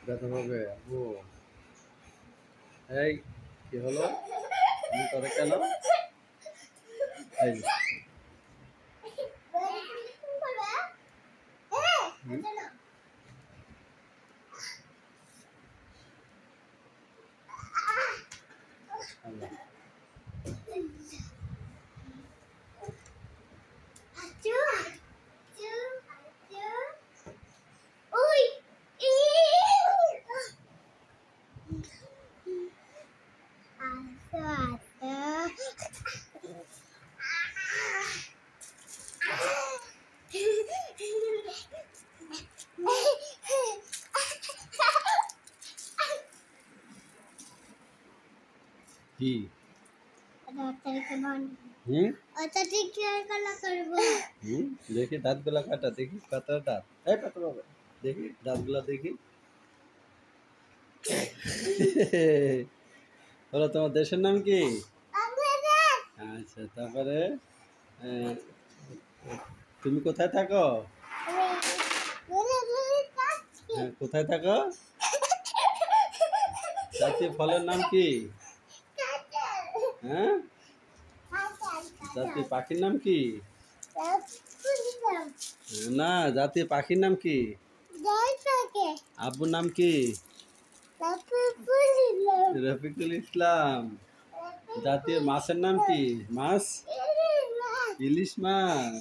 ব্যথা পাবে আব্বু। এই কি হলো, তুমি করে কেন? এই আল্লাহ। কি দেখি দাঁতগুলা কাটা, দেখি কত দাঁত। এই পাতা বাবা, দেখি দাঁতগুলা দেখি। বলো তোমার দেশের নাম কি? আচ্ছা, তারপরে তুমি কোথায় থাকো? হ্যাঁ, কোথায় থাকো? জাতীয় ফলের নাম কি? হ্যাঁ, জাতীয় পাখির নাম কি? না, জাতীয় পাখির নাম কি? আব্বুর নাম কি? রফিকুল ইসলাম। জাতীয় মাছের নাম কি? মাছ? ইলিশ মাছ।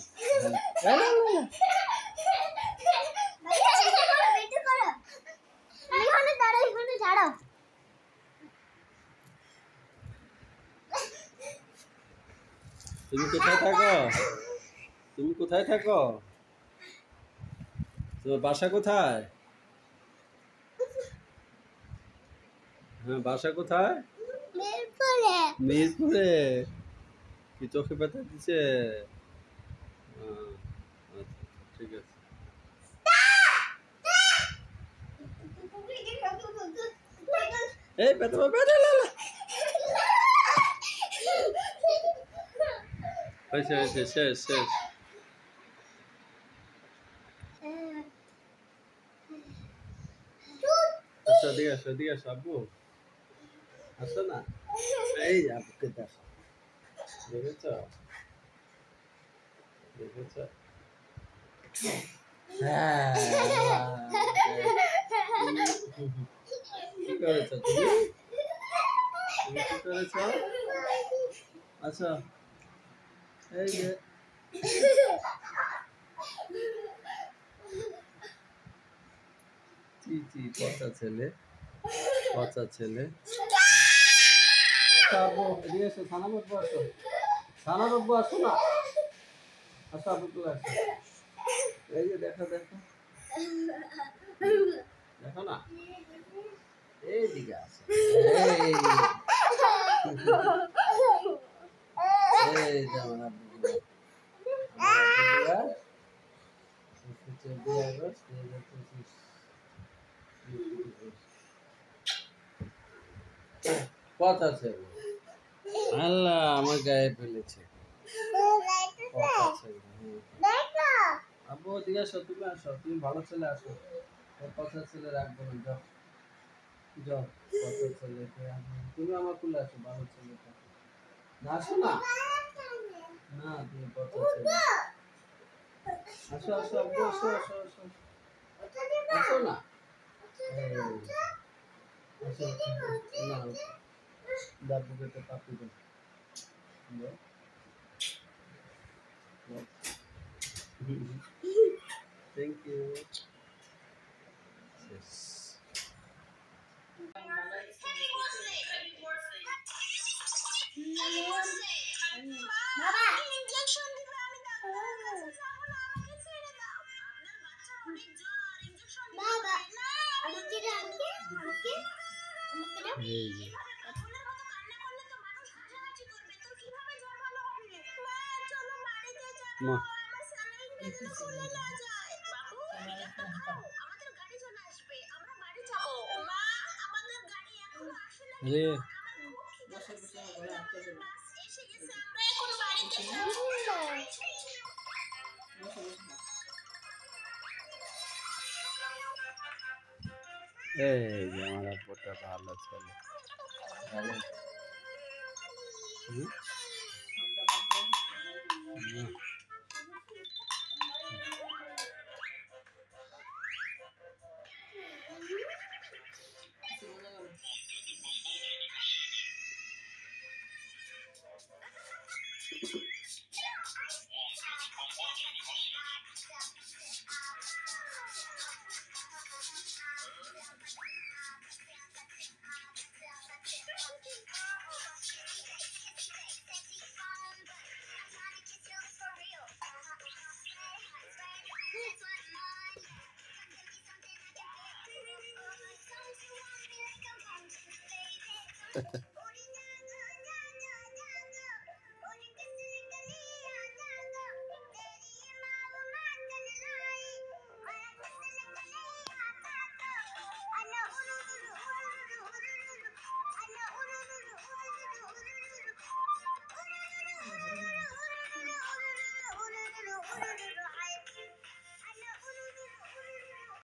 তুমি কোথায় থাকো? তুমি কোথায় থাকো? তোমার বাসা কোথায়? হ্যাঁ, বাসা কোথায়? মিরপুরে। কি চোখে ব্যথা দিছে? আচ্ছা, ঠিক আছে। এই ব্যথা পাবে না। হয়েছে, শেষ। আচ্ছা, এদিকে আসো আব্বু। আসো না, এই আব্বুকে দেখো। দেখেছ? হ্যাঁ, কি করেছ তুমি? কি করেছ? আচ্ছা, এই যে পচা ছেলে। আচ্ছা আব্বু, এদিকে এসো, থানা বাবু আসো। থানা বাবু আসো না। আসো আব্বু, তুলে আসো। এই যে দেখো না, এইদিকে আসো। এই যে আমার আব্বু। 14 আগস্ট 2025। পচা ছেলে। আল্লাহ, আমার গায়ে ফেলেছে। আব্বু, এদিকে আসো, তুমি আসো। তুমি ভালো ছেলে, আসো। পচা ছেলে রাখবো না, যাও। পচা ছেলেকে তুমি আমার কুলে আসো, ভালো ছেলেটা। আসো না, তুমি পচা ছেলে। আসো আব্বু, আসো না। দাদুকে তো পাপি দেবো। Thank you. Yes. এই যে মা রে এই যে আমার আব্বুটা ভালো ছেলে হুম? হুম।